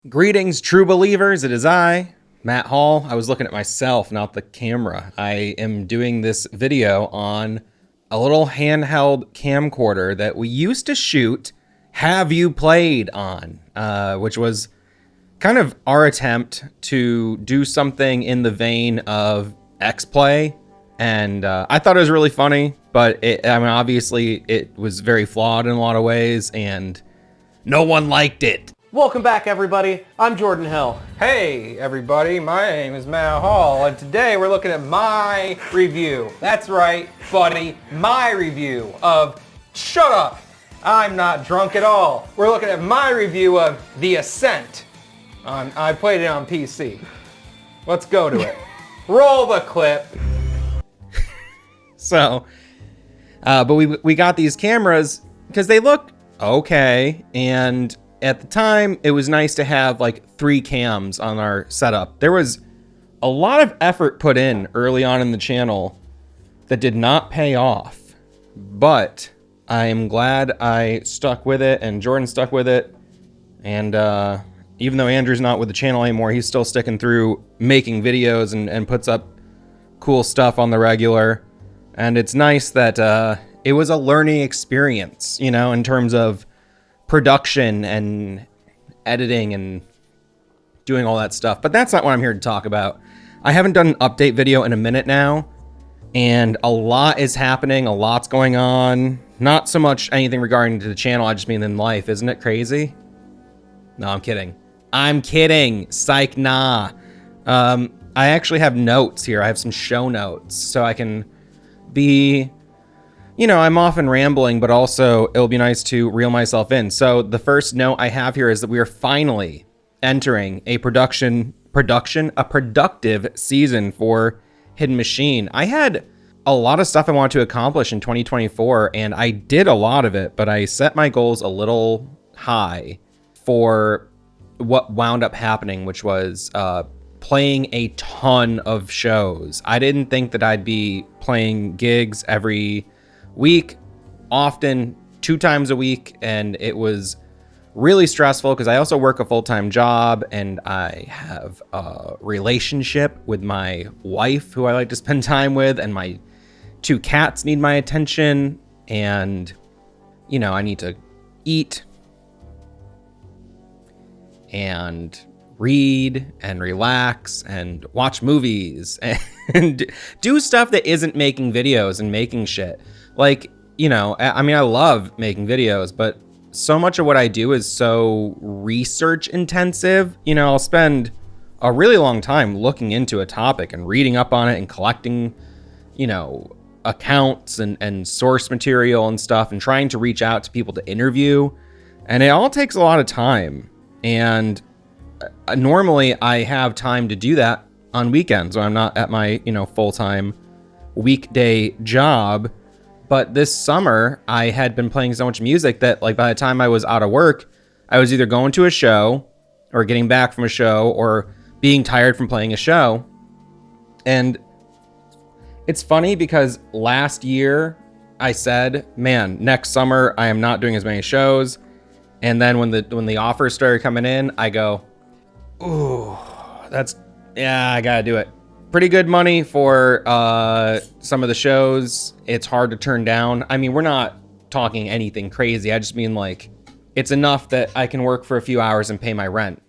Greetings, true believers. It is I, Matt Hall. I was looking at myself, not the camera. I am doing this video on a little handheld camcorder that we used to shoot Have You Played on, which was kind of our attempt to do something in the vein of X-Play. And I thought it was really funny, but obviously it was very flawed in a lot of ways, and no one liked it. Welcome back, everybody. I'm Jordan Hill. Hey everybody, my name is Matt Hall, and today we're looking at my review. That's right, buddy, my review of Shut Up, I'm Not Drunk at All. We're looking at my review of The Ascent. I played it on PC. Let's go to it. Roll the clip. So, but we got these cameras because they look okay, and at the time, it was nice to have like 3 cams on our setup. There was a lot of effort put in early on in the channel that did not pay off, but I am glad I stuck with it and Jordan stuck with it. And even though Andrew's not with the channel anymore, he's still sticking through making videos and puts up cool stuff on the regular. And it's nice that it was a learning experience, you know, in terms of production and editing and doing all that stuff. But that's not what I'm here to talk about. I haven't done an update video in a minute now, and a lot is happening, a lot's going on. Not so much anything regarding to the channel, I just mean in life. Isn't it crazy? No, I'm kidding. I'm kidding. Psych, nah. I actually have notes here. I have some show notes, so I can be... You know, I'm often rambling, but also it'll be nice to reel myself in. So the first note I have here is that we are finally entering a productive season for Hidden Machine. I had a lot of stuff I wanted to accomplish in 2024, and I did a lot of it, but I set my goals a little high for what wound up happening, which was playing a ton of shows. I didn't think that I'd be playing gigs every week, often 2 times a week, and it was really stressful because I also work a full-time job and I have a relationship with my wife who I like to spend time with, and my 2 cats need my attention, and you know, I need to eat and read and relax and watch movies and do stuff that isn't making videos and making shit. Like, you know, I mean, I love making videos, but so much of what I do is so research intensive. You know, I'll spend a really long time looking into a topic and reading up on it and collecting, you know, accounts and source material and stuff and trying to reach out to people to interview. And it all takes a lot of time. And normally I have time to do that on weekends when I'm not at my, you know, full-time weekday job. But this summer, I had been playing so much music that, like, by the time I was out of work, I was either going to a show or getting back from a show or being tired from playing a show. And it's funny because last year I said, man, next summer I am not doing as many shows. And then when the offers started coming in, I go, ooh, yeah, I gotta do it. Pretty good money for some of the shows. It's hard to turn down. I mean, we're not talking anything crazy. I just mean, like, it's enough that I can work for a few hours and pay my rent.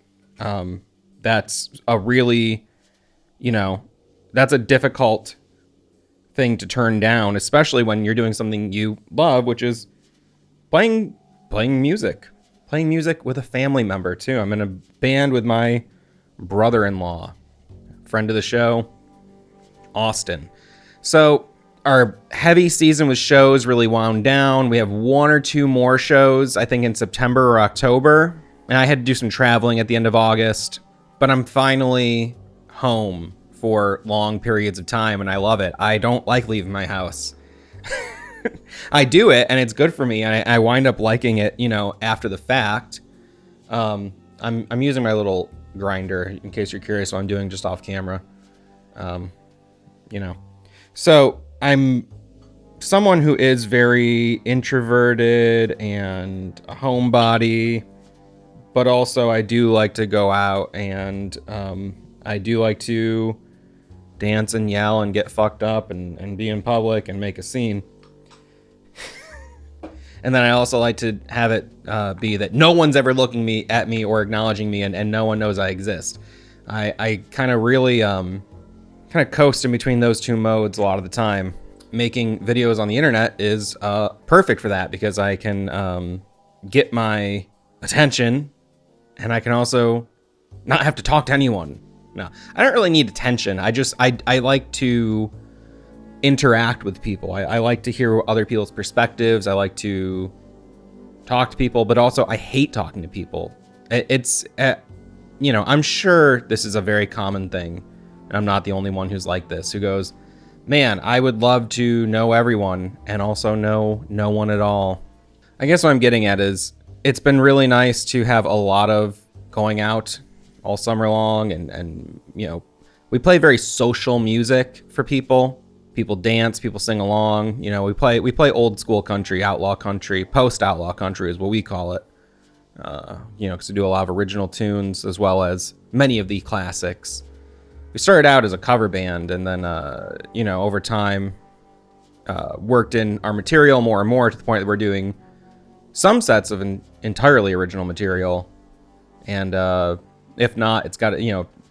That's a really, you know, that's a difficult thing to turn down, especially when you're doing something you love, which is playing music. Playing music with a family member, too. I'm in a band with my brother-in-law. Friend of the show, Austin. So our heavy season with shows really wound down. We have 1 or 2 more shows, I think in September or October. And I had to do some traveling at the end of August. But I'm finally home for long periods of time, and I love it. I don't like leaving my house. I do it, and it's good for me, and I wind up liking it, you know, after the fact. I'm using my little grinder in case you're curious what I'm doing just off camera. You know, so I'm someone who is very introverted and a homebody, but also I do like to go out and I do like to dance and yell and get fucked up and be in public and make a scene. And then I also like to have it be that no one's ever looking at me or acknowledging me, and no one knows I exist. I kind of really kind of coast in between those two modes a lot of the time. Making videos on the internet is perfect for that because I can get my attention, and I can also not have to talk to anyone. No, I don't really need attention. I like to interact with people. I like to hear other people's perspectives. I like to talk to people, but also I hate talking to people. It's, I'm sure this is a very common thing. And I'm not the only one who's like this, who goes, man, I would love to know everyone and also know no one at all. I guess what I'm getting at is it's been really nice to have a lot of going out all summer long, and we play very social music for people. People dance, people sing along. We play old school country, outlaw country, post outlaw country is what we call it. Because we do a lot of original tunes as well as many of the classics. We started out as a cover band, and then over time worked in our material more and more to the point that we're doing some sets of entirely original material, and if not, it's got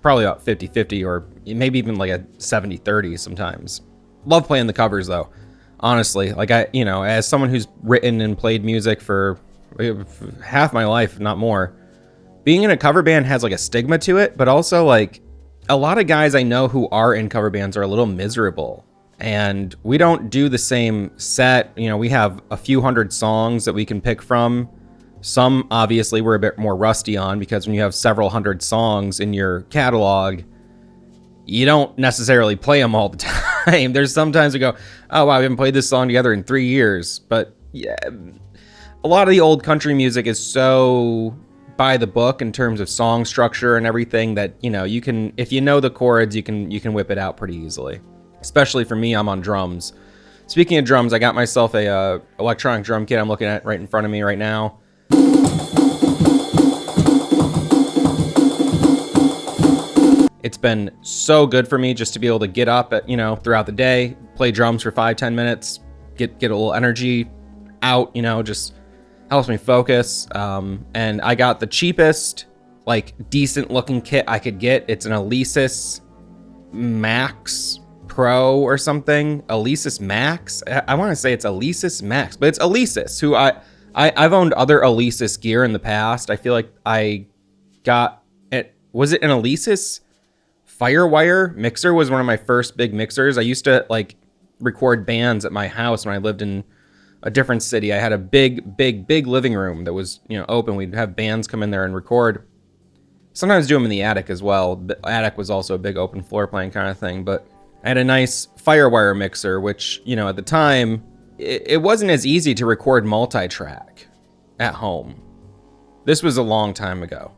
probably about 50-50 or maybe even like a 70-30 sometimes. Love playing the covers though, honestly. Like as someone who's written and played music for half my life, if not more, being in a cover band has like a stigma to it, but also like a lot of guys I know who are in cover bands are a little miserable, and we don't do the same set. We have a few hundred songs that we can pick from. Some obviously we're a bit more rusty on, because when you have several hundred songs in your catalog, you don't necessarily play them all the time. There's sometimes we go, oh wow, we haven't played this song together in 3 years. But yeah, a lot of the old country music is so by the book in terms of song structure and everything that you can, if you know the chords, you can whip it out pretty easily. Especially for me, I'm on drums. Speaking of drums, I got myself a electronic drum kit I'm looking at right in front of me right now. It's been so good for me just to be able to get up at, throughout the day, play drums for 5-10 minutes, get a little energy out, just helps me focus. And I got the cheapest, like decent looking kit I could get. It's an Alesis Max Pro or something. Alesis Max. I want to say it's Alesis Max, but it's Alesis, who I've owned other Alesis gear in the past. I feel like I got it. Was it an Alesis Firewire mixer? Was one of my first big mixers. I used to like record bands at my house when I lived in a different city. I had a big living room that was open. We'd have bands come in there and record. Sometimes do them in the attic as well. The attic was also a big open floor plan kind of thing. But I had a nice Firewire mixer, which at the time it wasn't as easy to record multi-track at home. This was a long time ago.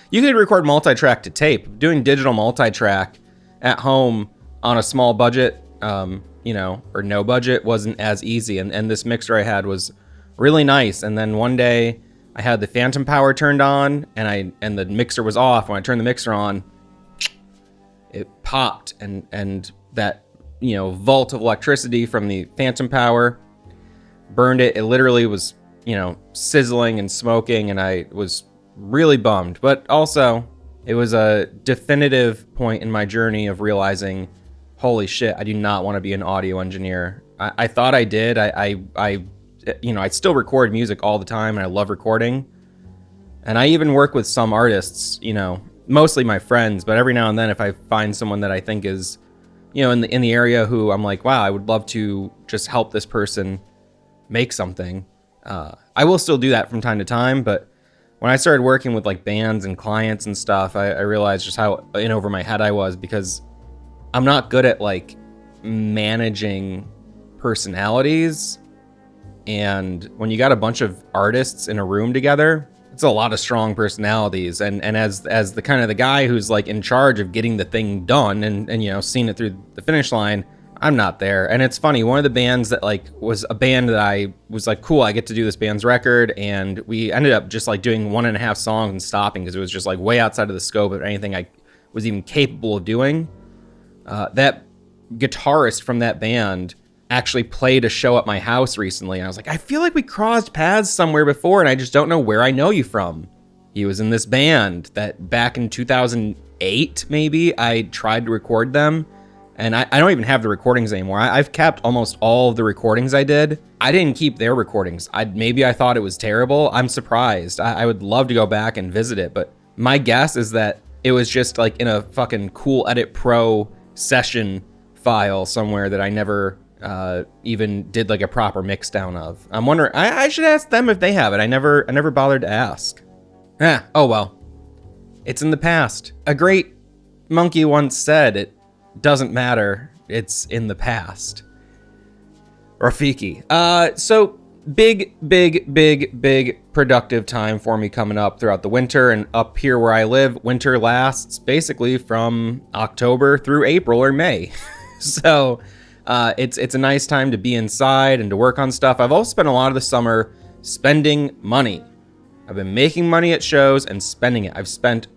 You could record multi-track to tape. Doing digital multi-track at home on a small budget, or no budget, wasn't as easy. And this mixer I had was really nice. And then one day I had the phantom power turned on, and the mixer was off. When I turned the mixer on, it popped, and that volt of electricity from the phantom power burned it. It literally was sizzling and smoking, and I was really bummed. But also it was a definitive point in my journey of realizing, holy shit, I do not want to be an audio engineer. I thought I did. I still record music all the time, and I love recording, and I even work with some artists, mostly my friends, but every now and then if I find someone that I think is in the area who I'm like, wow, I would love to just help this person make something, I will still do that from time to time. But when I started working with like bands and clients and stuff, I realized just how in over my head I was, because I'm not good at like managing personalities. And when you got a bunch of artists in a room together, it's a lot of strong personalities. And as the kind of the guy who's like in charge of getting the thing done and seeing it through the finish line, I'm not there. And it's funny, one of the bands that like was a band that I was like, cool, I get to do this band's record, and we ended up just like doing 1.5 songs and stopping because it was just like way outside of the scope of anything I was even capable of doing. That guitarist from that band actually played a show at my house recently, and I was like, I feel like we crossed paths somewhere before, and I just don't know where I know you from. He was in this band that back in 2008, maybe, I tried to record them. And I don't even have the recordings anymore. I've kept almost all of the recordings I did. I didn't keep their recordings. Maybe I thought it was terrible. I'm surprised. I would love to go back and visit it. But my guess is that it was just like in a fucking Cool Edit Pro session file somewhere that I never even did like a proper mix down of. I'm wondering, I should ask them if they have it. I never bothered to ask. Oh well. It's in the past. A great monkey once said, it doesn't matter, it's in the past. Rafiki. So big productive time for me coming up throughout the winter, and up here where I live, winter lasts basically from October through April or May. So it's a nice time to be inside and to work on stuff. I've also spent a lot of the summer spending money. I've been making money at shows and spending it. I've spent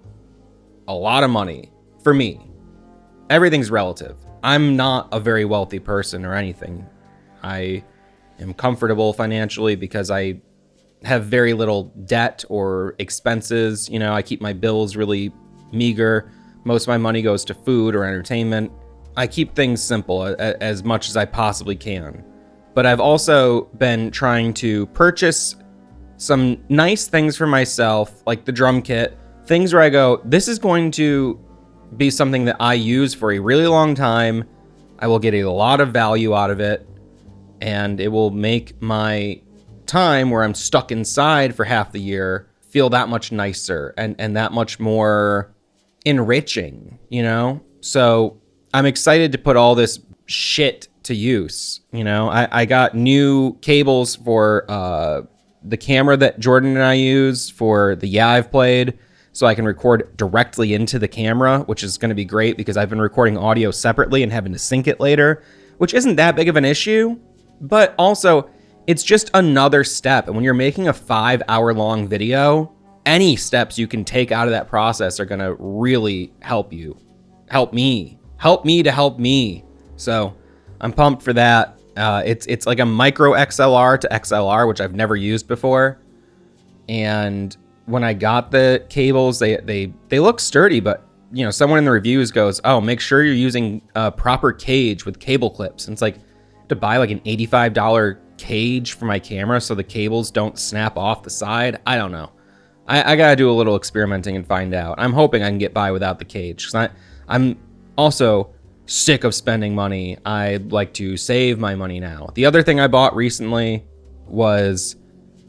a lot of money for me. Everything's relative. I'm not a very wealthy person or anything. I am comfortable financially because I have very little debt or expenses. You know, I keep my bills really meager. Most of my money goes to food or entertainment. I keep things simple as much as I possibly can. But I've also been trying to purchase some nice things for myself, like the drum kit, things where I go, this is going to be something that I use for a really long time. I will get a lot of value out of it, and it will make my time where I'm stuck inside for half the year feel that much nicer and that much more enriching, you know? So I'm excited to put all this shit to use. You know, I got new cables for the camera that Jordan and I use for the Yeah I've Played, so I can record directly into the camera, which is going to be great because I've been recording audio separately and having to sync it later, which isn't that big of an issue, but also it's just another step. And when you're making a 5-hour-long video, any steps you can take out of that process are going to really help you. Help me to help me. So I'm pumped for that. It's like a micro XLR to XLR, which I've never used before. And when I got the cables, they look sturdy, but you know, someone in the reviews goes, oh, make sure you're using a proper cage with cable clips. And it's like, to buy like an $85 cage for my camera so the cables don't snap off the side. I don't know. I gotta do a little experimenting and find out. I'm hoping I can get by without the cage, because I'm also sick of spending money. I'd like to save my money now. The other thing I bought recently was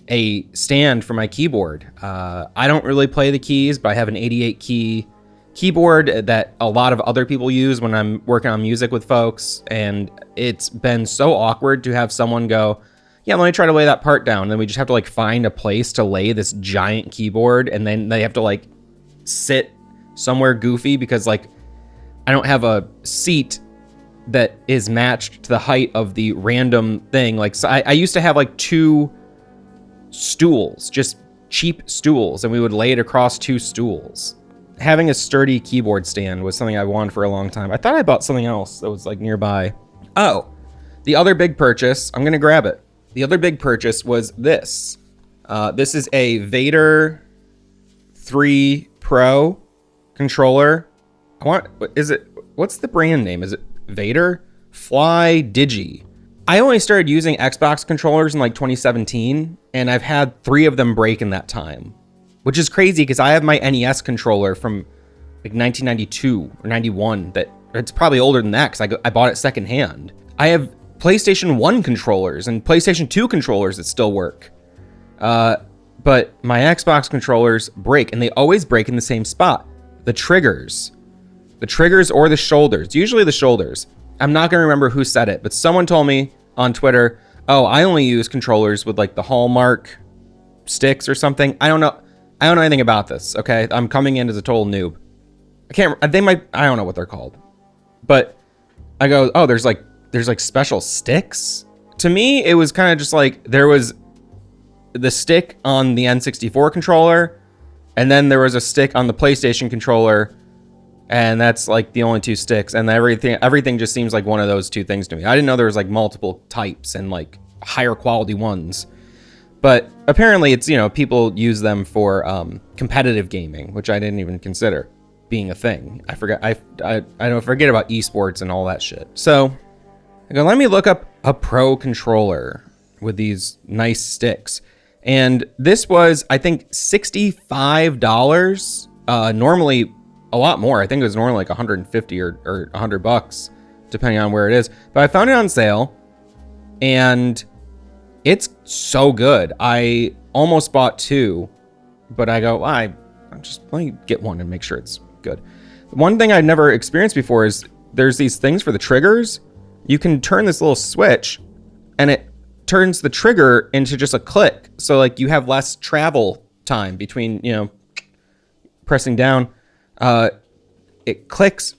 a stand for my keyboard. I don't really play the keys, but I have an 88 key keyboard that a lot of other people use when I'm working on music with folks, and it's been so awkward to have someone go, yeah, let me try to lay that part down. And then we just have to like find a place to lay this giant keyboard, and then they have to like sit somewhere goofy because like I don't have a seat that is matched to the height of the random thing. Like, so I used to have like 2 stools, just cheap stools, and we would lay it across 2 stools. Having a sturdy keyboard stand was something I wanted for a long time. I thought I bought something else that was like nearby. Oh, the other big purchase, I'm gonna grab it. The other big purchase was this. This is a Vader 3 Pro controller. What's the brand name? Is it Vader? Fly Digi. I only started using Xbox controllers in like 2017, and I've had 3 of them break in that time, which is crazy because I have my NES controller from like 1992 or 91 that it's probably older than that because I bought it secondhand. I have PlayStation 1 controllers and PlayStation 2 controllers that still work. But my Xbox controllers break, and they always break in the same spot. The triggers or the shoulders, usually the shoulders. I'm not going to remember who said it, but someone told me on Twitter, oh, I only use controllers with like the Hallmark sticks or something. I don't know anything about this, okay? I'm coming in as a total noob. I don't know what they're called. But I go, oh, there's there's like special sticks. To me, it was kind of just like there was the stick on the N64 controller, and then there was a stick on the PlayStation controller, and that's like the only two sticks, and everything just seems like one of those two things to me. I didn't know there was like multiple types and like higher quality ones. But apparently it's, you know, people use them for competitive gaming, which I didn't even consider being a thing. I forget about esports and all that shit. So I go, let me look up a pro controller with these nice sticks. And this was, I think, $65. Normally a lot more. I think it was normally like 150 or $100, depending on where it is. But I found it on sale, and it's so good. I almost bought two, but I go, let me get one and make sure it's good. One thing I've never experienced before is there's these things for the triggers. You can turn this little switch, and it turns the trigger into just a click. So like you have less travel time between, you know, pressing down. It clicks.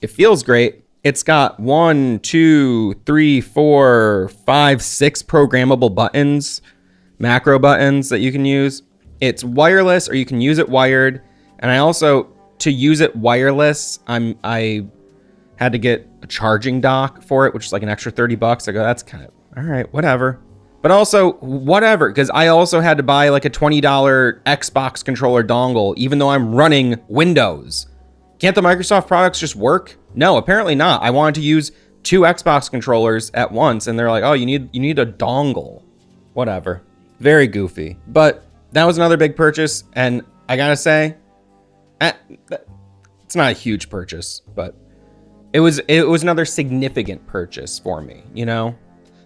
It feels great. It's got 1, 2, 3, 4, 5, 6 programmable buttons, macro buttons that you can use. It's wireless, or you can use it wired. And I also, to use it wireless, I had to get a charging dock for it, which is like an extra $30. I go, that's kind of, all right, whatever. But also, whatever, because I also had to buy like a $20 Xbox controller dongle, even though I'm running Windows. Can't the Microsoft products just work? No, apparently not. I wanted to use 2 Xbox controllers at once, and they're like, oh, you need a dongle. Whatever. Very goofy. But that was another big purchase, and I gotta say, it's not a huge purchase, but it was another significant purchase for me, you know?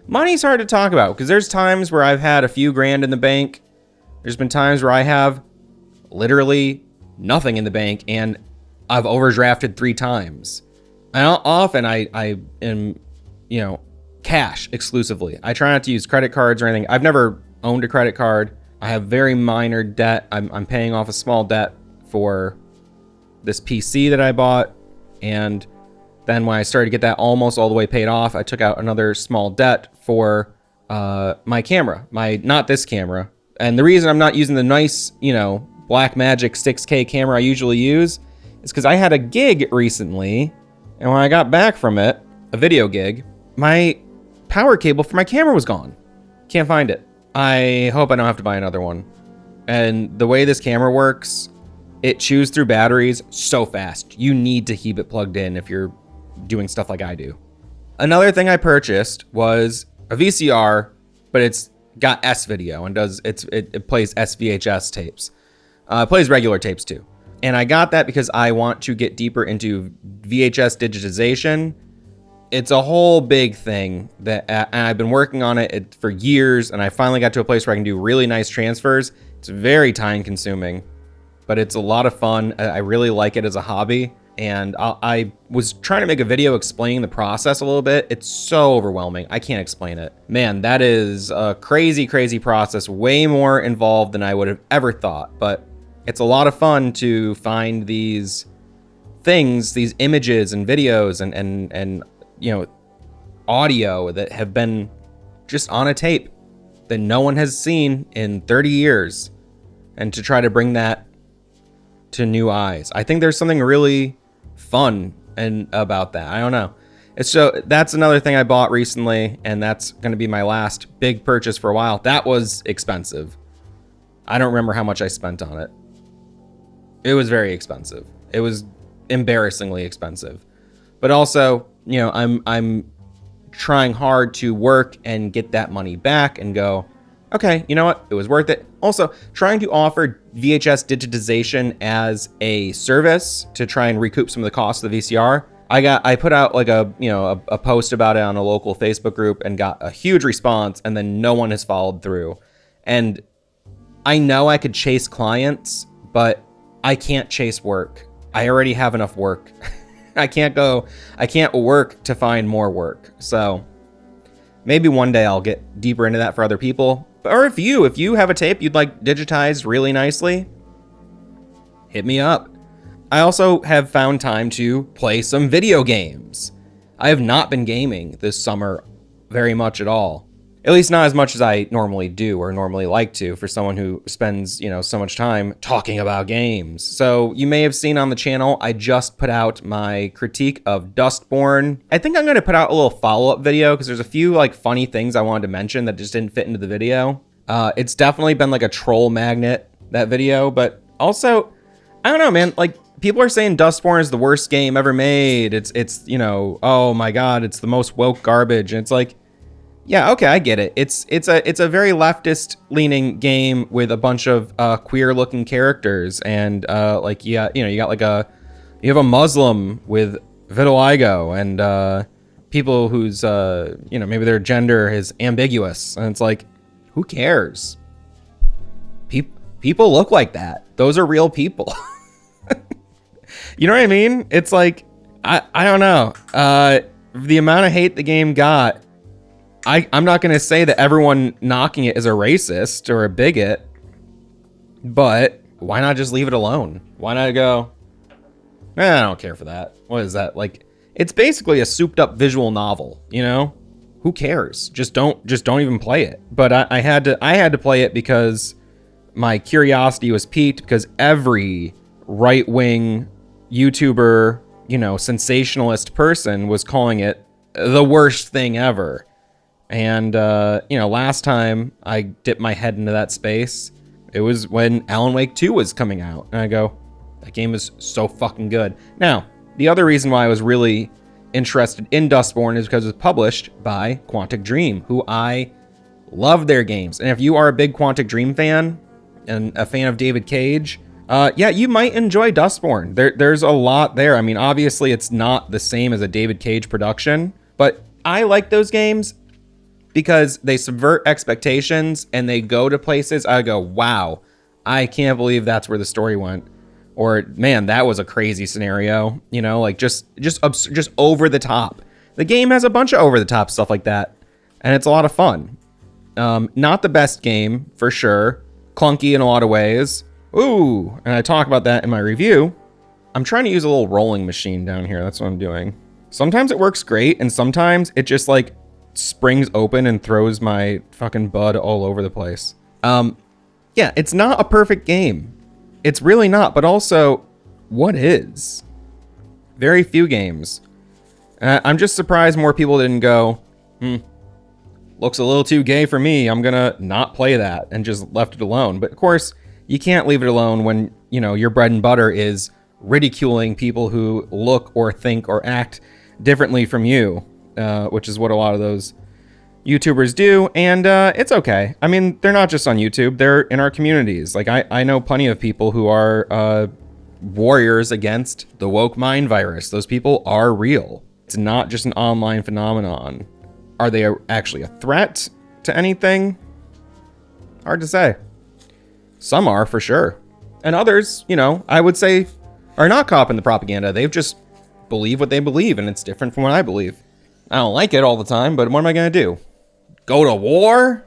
Money's hard to talk about, because there's times where I've had a few grand in the bank. There's been times where I have literally nothing in the bank, and I've overdrafted 3 times. And often I am, you know, cash exclusively. I try not to use credit cards or anything. I've never owned a credit card. I have very minor debt. I'm paying off a small debt for this PC that I bought. And then when I started to get that almost all the way paid off, I took out another small debt for my camera. Not this camera. And the reason I'm not using the nice, you know, Blackmagic 6K camera I usually use is because I had a gig recently, and when I got back from it, a video gig, my power cable for my camera was gone. Can't find it. I hope I don't have to buy another one. And the way this camera works, it chews through batteries so fast. You need to keep it plugged in if you're doing stuff like I do. Another thing I purchased was a VCR, but it's got S-video and it plays SVHS tapes. It plays regular tapes too. And I got that because I want to get deeper into VHS digitization. It's a whole big thing that and I've been working on it for years, and I finally got to a place where I can do really nice transfers. It's very time consuming, but it's a lot of fun. I really like it as a hobby, and I was trying to make a video explaining the process a little bit. It's so overwhelming. I can't explain it. Man, that is a crazy, crazy process, way more involved than I would have ever thought, but it's a lot of fun to find these things, these images and videos and you know, audio that have been just on a tape that no one has seen in 30 years, and to try to bring that to new eyes. I think there's something really fun about that. I don't know. That's another thing I bought recently, and that's going to be my last big purchase for a while. That was expensive. I don't remember how much I spent on it. It was very expensive. It was embarrassingly expensive. But also, you know, I'm trying hard to work and get that money back and go, okay, you know what? It was worth it. Also, trying to offer VHS digitization as a service to try and recoup some of the costs of the VCR. I put out like a post about it on a local Facebook group and got a huge response, and then no one has followed through. And I know I could chase clients, but I can't chase work. I already have enough work. I can't work to find more work. So maybe one day I'll get deeper into that for other people. Or if you have a tape you'd like digitized really nicely, hit me up. I also have found time to play some video games. I have not been gaming this summer very much at all. At least not as much as I normally do or normally like to for someone who spends, so much time talking about games. So you may have seen on the channel, I just put out my critique of Dustborn. I think I'm going to put out a little follow-up video because there's a few like funny things I wanted to mention that just didn't fit into the video. It's definitely been like a troll magnet, that video, but also, I don't know, man, like people are saying Dustborn is the worst game ever made. It's oh my God, it's the most woke garbage. And it's like, yeah, okay, I get it. It's a very leftist leaning game with a bunch of queer looking characters, and like you got you have a Muslim with vitiligo and people whose maybe their gender is ambiguous, and it's like, who cares? People look like that. Those are real people. You know what I mean? It's like I don't know. The amount of hate the game got. I'm not going to say that everyone knocking it is a racist or a bigot, but why not just leave it alone? Why not go, I don't care for that. What is that? Like, it's basically a souped up visual novel, Who cares? Just don't even play it. But I had to play it because my curiosity was piqued because every right-wing YouTuber, sensationalist person was calling it the worst thing ever. And, last time I dipped my head into that space, it was when Alan Wake 2 was coming out. And I go, that game is so fucking good. Now, the other reason why I was really interested in Dustborn is because it was published by Quantic Dream, who I love their games. And if you are a big Quantic Dream fan and a fan of David Cage, yeah, you might enjoy Dustborn. There's a lot there. I mean, obviously it's not the same as a David Cage production, but I like those games because they subvert expectations and they go to places I go, wow, I can't believe that's where the story went. Or, man, that was a crazy scenario, like just over the top. The game has a bunch of over the top stuff like that, and it's a lot of fun. Not the best game, for sure. Clunky in a lot of ways. Ooh, and I talk about that in my review. I'm trying to use a little rolling machine down here. That's what I'm doing. Sometimes it works great, and sometimes it just like springs open and throws my fucking bud all over the place. Yeah, it's not a perfect game. It's really not, but also, what is? Very few games. I'm just surprised more people didn't go, looks a little too gay for me, I'm gonna not play that, and just left it alone. But of course, you can't leave it alone when, your bread and butter is ridiculing people who look or think or act differently from you. Which is what a lot of those YouTubers do, and it's okay. I mean, they're not just on YouTube, they're in our communities. Like, I know plenty of people who are warriors against the woke mind virus. Those people are real. It's not just an online phenomenon. Are they actually a threat to anything? Hard to say. Some are, for sure. And others, I would say, are not caught up in the propaganda. They've just believe what they believe, and it's different from what I believe. I don't like it all the time, but what am I going to do? Go to war?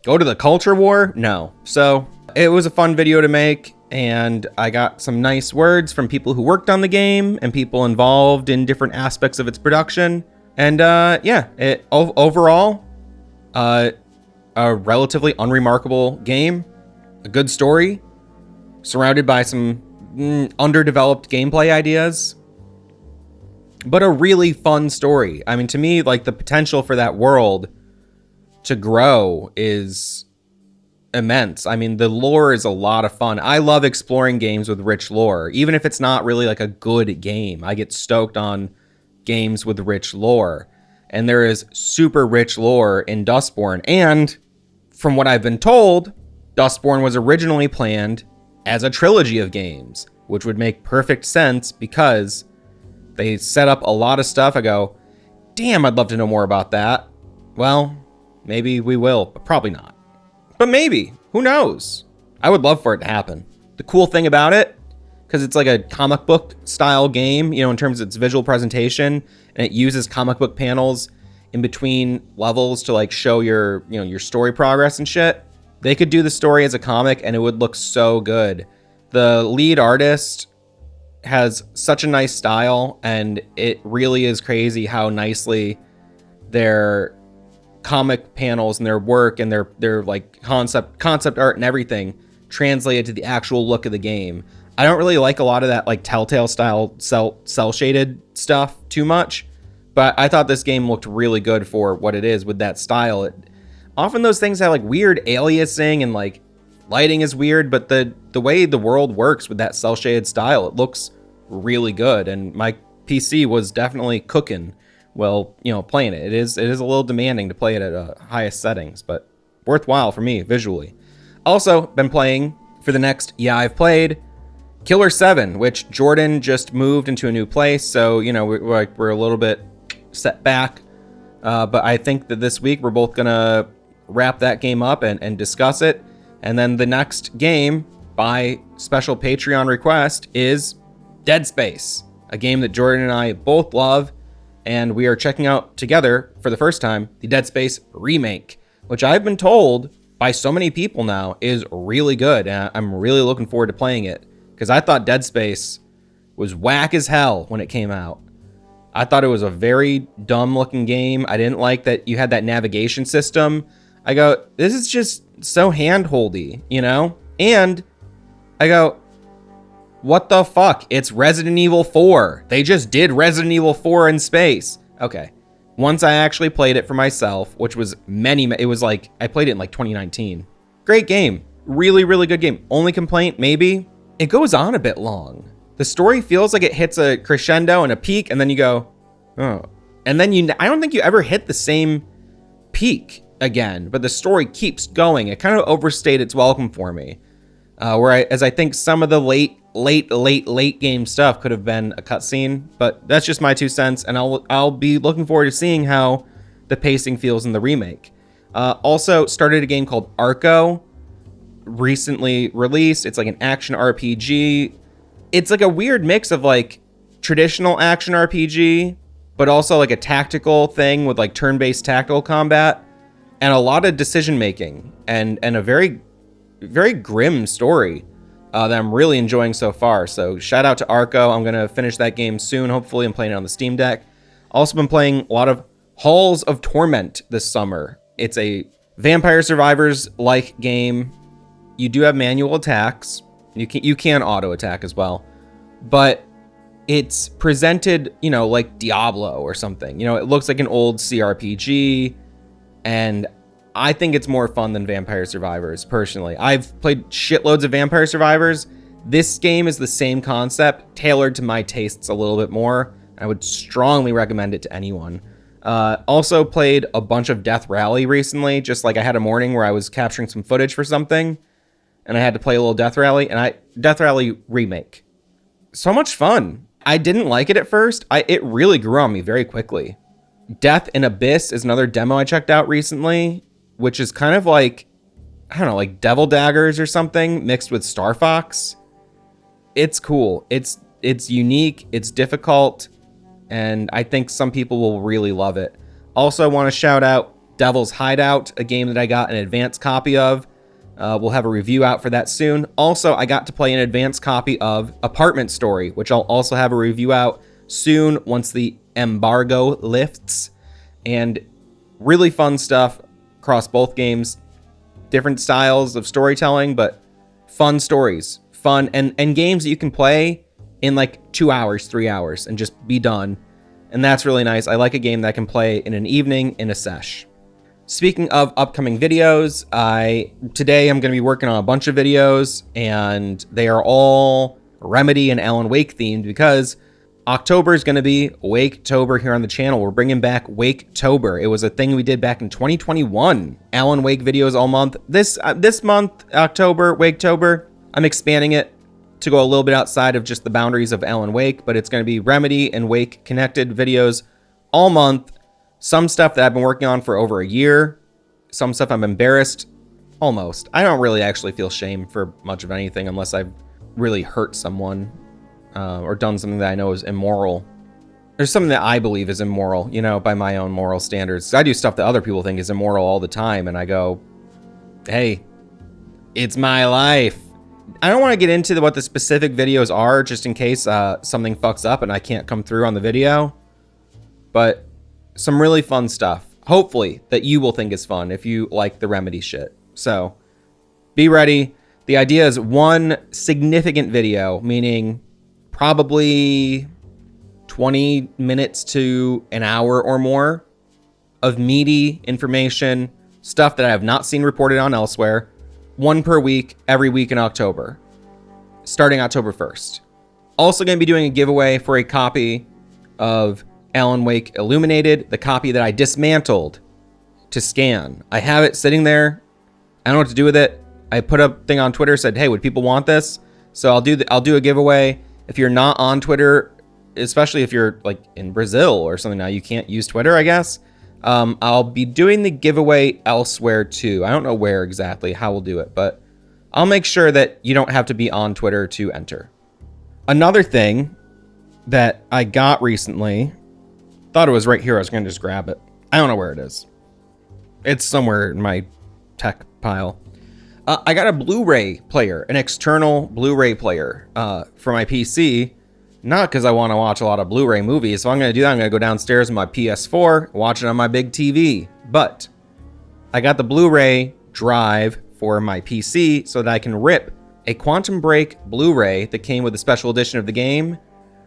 Go to the culture war? No. So it was a fun video to make, and I got some nice words from people who worked on the game and people involved in different aspects of its production. And yeah, overall, a relatively unremarkable game, a good story, surrounded by some underdeveloped gameplay ideas, but a really fun story. I mean, to me, like, the potential for that world to grow is immense. I mean, the lore is a lot of fun. I love exploring games with rich lore, even if it's not really like a good game. I get stoked on games with rich lore, and there is super rich lore in Dustborn. And from what I've been told, Dustborn was originally planned as a trilogy of games, which would make perfect sense because they set up a lot of stuff. I go, damn, I'd love to know more about that. Well, maybe we will, but probably not. But maybe, who knows? I would love for it to happen. The cool thing about it, because it's like a comic book style game, in terms of its visual presentation, and it uses comic book panels in between levels to like show your, your story progress and shit. They could do the story as a comic and it would look so good. The lead artist has such a nice style, and it really is crazy how nicely their comic panels and their work and their like concept art and everything translated to the actual look of the game. I don't really like a lot of that like Telltale style cell shaded stuff too much, but I thought this game looked really good for what it is with that style. Often those things have like weird aliasing and like lighting is weird, but the way the world works with that cell shaded style, it looks really good. And my PC was definitely cooking while, you know, playing it. It is a little demanding to play it at highest settings, but worthwhile for me visually. Also been playing for the next I've played Killer 7, which Jordan just moved into a new place, so you know we're a little bit set back. But I think that this week we're both gonna wrap that game up and discuss it. And then the next game, by special Patreon request, is Dead Space, a game that Jordan and I both love, and we are checking out together for the first time the Dead Space remake, which I've been told by so many people now is really good, and I'm really looking forward to playing it, because I thought Dead Space was whack as hell when it came out. I thought it was a very dumb looking game. I didn't like that you had that navigation system. I go, this is just so hand-holdy, you know? And I go, what the fuck? It's Resident Evil 4. They just did Resident Evil 4 in space. Okay. Once I actually played it for myself, which was it was like, I played it in like 2019. Great game. Really, really good game. Only complaint, maybe, it goes on a bit long. The story feels like it hits a crescendo and a peak, and then you go, oh. And then I don't think you ever hit the same peak again, but the story keeps going. It kind of overstayed its welcome for me. Whereas I think some of the late game stuff could have been a cutscene, but that's just my 2 cents, and I'll be looking forward to seeing how the pacing feels in the remake. Also started a game called Arco, recently released. It's like an action RPG. It's like a weird mix of like traditional action RPG, but also like a tactical thing with like turn-based tactical combat and a lot of decision making and a very, very grim story that I'm really enjoying so far. So shout out to Arco. I'm going to finish that game soon. Hopefully I'm playing it on the Steam Deck. Also been playing a lot of Halls of Torment this summer. It's a Vampire Survivors-like game. You do have manual attacks. You can auto attack as well, but it's presented, you know, like Diablo or something. You know, it looks like an old CRPG, and I think it's more fun than Vampire Survivors, personally. I've played shitloads of Vampire Survivors. This game is the same concept, tailored to my tastes a little bit more. I would strongly recommend it to anyone. Also played a bunch of Death Rally recently, just like I had a morning where I was capturing some footage for something, and I had to play a little Death Rally, and Death Rally remake. So much fun. I didn't like it at first. It really grew on me very quickly. Death in Abyss is another demo I checked out recently, which is kind of like, I don't know, like Devil Daggers or something mixed with Star Fox. It's cool. It's unique. It's difficult. And I think some people will really love it. Also, I want to shout out Devil's Hideout, a game that I got an advanced copy of. We'll have a review out for that soon. Also, I got to play an advanced copy of Apartment Story, which I'll also have a review out soon once the embargo lifts. And really fun stuff across both games. Different styles of storytelling, but fun stories. Fun and games that you can play in like 2 hours, 3 hours, and just be done. And that's really nice. I like a game that I can play in an evening in a sesh. Speaking of upcoming videos, today I'm going to be working on a bunch of videos, and they are all Remedy and Alan Wake themed, because October is going to be Waketober here on the channel. We're bringing back Waketober. It was a thing we did back in 2021. Alan Wake videos all month. This month, October, Waketober, I'm expanding it to go a little bit outside of just the boundaries of Alan Wake, but it's going to be Remedy and Wake connected videos all month. Some stuff that I've been working on for over a year. Some stuff I'm embarrassed. Almost. I don't really actually feel shame for much of anything unless I've really hurt someone or done something that I know is immoral. There's something that I believe is immoral, you know, by my own moral standards. I do stuff that other people think is immoral all the time, and I go, hey, it's my life. I don't want to get into what the specific videos are, just in case something fucks up and I can't come through on the video. But some really fun stuff. Hopefully that you will think is fun if you like the Remedy shit. So be ready. The idea is one significant video, meaning probably 20 minutes to an hour or more of meaty information, stuff that I have not seen reported on elsewhere. One per week, every week in October, starting October 1st. Also going to be doing a giveaway for a copy of Alan Wake Illuminated, the copy that I dismantled to scan. I have it sitting there. I don't know what to do with it. I put up a thing on Twitter, said, hey, would people want this? So I'll do a giveaway. If you're not on Twitter, especially if you're like in Brazil or something now, you can't use Twitter, I guess. I'll be doing the giveaway elsewhere too. I don't know where exactly, how we'll do it, but I'll make sure that you don't have to be on Twitter to enter. Another thing that I got recently, thought it was right here. I was going to just grab it. I don't know where it is. It's somewhere in my tech pile. I got a Blu-ray player, an external Blu-ray player for my PC. Not because I want to watch a lot of Blu-ray movies. So I'm going to do that. I'm going to go downstairs on my PS4, watch it on my big TV. But I got the Blu-ray drive for my PC so that I can rip a Quantum Break Blu-ray that came with a special edition of the game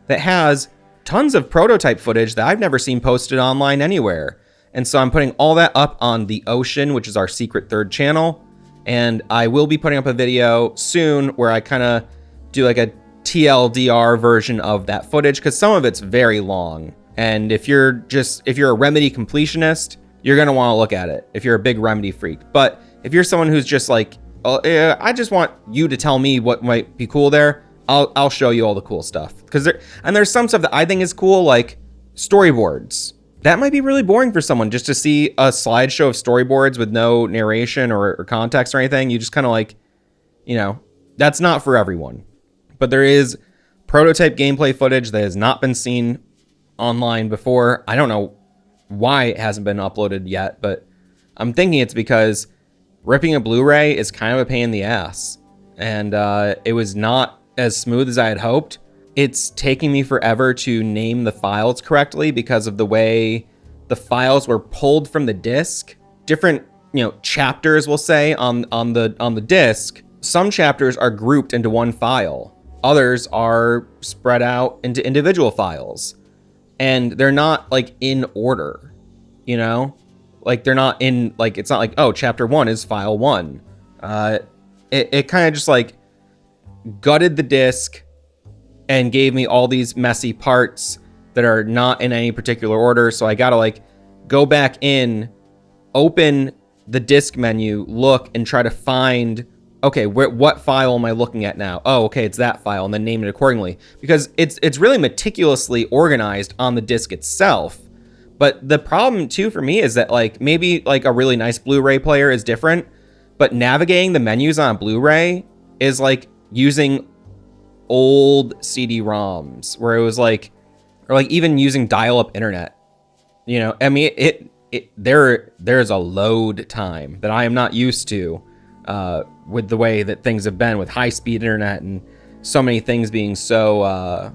that has tons of prototype footage that I've never seen posted online anywhere. And so I'm putting all that up on The Ocean, which is our secret third channel. And I will be putting up a video soon where I kind of do like a TLDR version of that footage, because some of it's very long. And if you're a Remedy completionist, you're going to want to look at it if you're a big Remedy freak. But if you're someone who's just like, I just want you to tell me what might be cool there, I'll show you all the cool stuff. There's some stuff that I think is cool, like storyboards. That might be really boring for someone just to see a slideshow of storyboards with no narration or context or anything. You just kind of like, that's not for everyone. But there is prototype gameplay footage that has not been seen online before. I don't know why it hasn't been uploaded yet, but I'm thinking it's because ripping a Blu-ray is kind of a pain in the ass. And it was not as smooth as I had hoped. It's taking me forever to name the files correctly because of the way the files were pulled from the disc. Different, chapters, we'll say, on the disc. Some chapters are grouped into one file. Others are spread out into individual files. And they're not like in order, Like they're not in, like, it's not like, oh, chapter 1 is file 1. It kind of just like gutted the disc and gave me all these messy parts that are not in any particular order. So I gotta like go back in, open the disc menu, look and try to find, okay, what file am I looking at now? Oh, okay, it's that file, and then name it accordingly. Because it's really meticulously organized on the disc itself. But the problem too for me is that like maybe like a really nice Blu-ray player is different, but navigating the menus on Blu-ray is like using old CD-ROMs where it was like, or like even using dial-up internet. I mean, there's a load time that I am not used to with the way that things have been with high-speed internet and so many things being so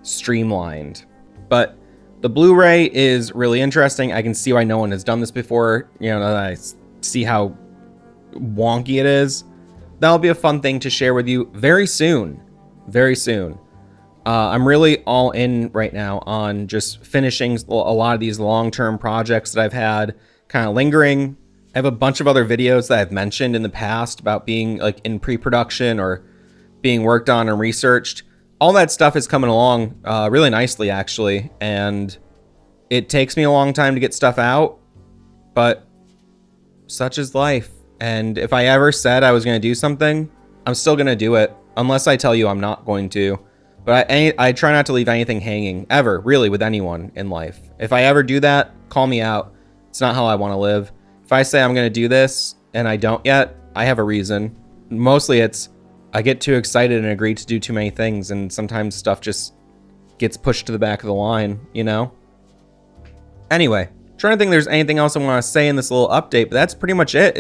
streamlined. But the Blu-ray is really interesting. I can see why no one has done this before. I see how wonky it is. That'll be a fun thing to share with you very soon. Very soon. I'm really all in right now on just finishing a lot of these long-term projects that I've had kind of lingering. I have a bunch of other videos that I've mentioned in the past about being like in pre-production or being worked on and researched. All that stuff is coming along really nicely, actually. And it takes me a long time to get stuff out, but such is life. And if I ever said I was going to do something, I'm still going to do it. Unless I tell you I'm not going to. But I try not to leave anything hanging, ever, really, with anyone in life. If I ever do that, call me out. It's not how I want to live. If I say I'm going to do this and I don't yet, I have a reason. Mostly it's I get too excited and agree to do too many things, and sometimes stuff just gets pushed to the back of the line, Anyway, trying to think if there's anything else I want to say in this little update, but that's pretty much it.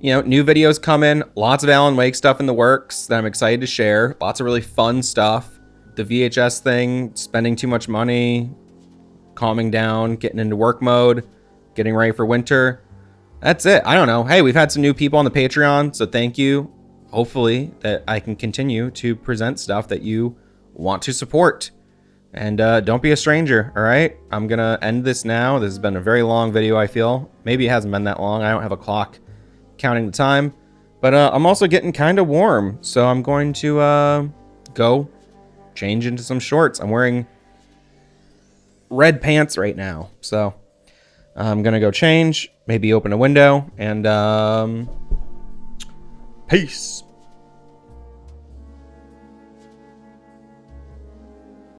new videos coming. Lots of Alan Wake stuff in the works that I'm excited to share. Lots of really fun stuff. The VHS thing, spending too much money, calming down, getting into work mode, getting ready for winter. That's it. I don't know. Hey, we've had some new people on the Patreon, so thank you. Hopefully that I can continue to present stuff that you want to support. And don't be a stranger, all right? I'm going to end this now. This has been a very long video, I feel. Maybe it hasn't been that long. I don't have a clock counting the time. But I'm also getting kind of warm, so I'm going to go change into some shorts. I'm wearing red pants right now, so I'm going to go change, maybe open a window, and peace.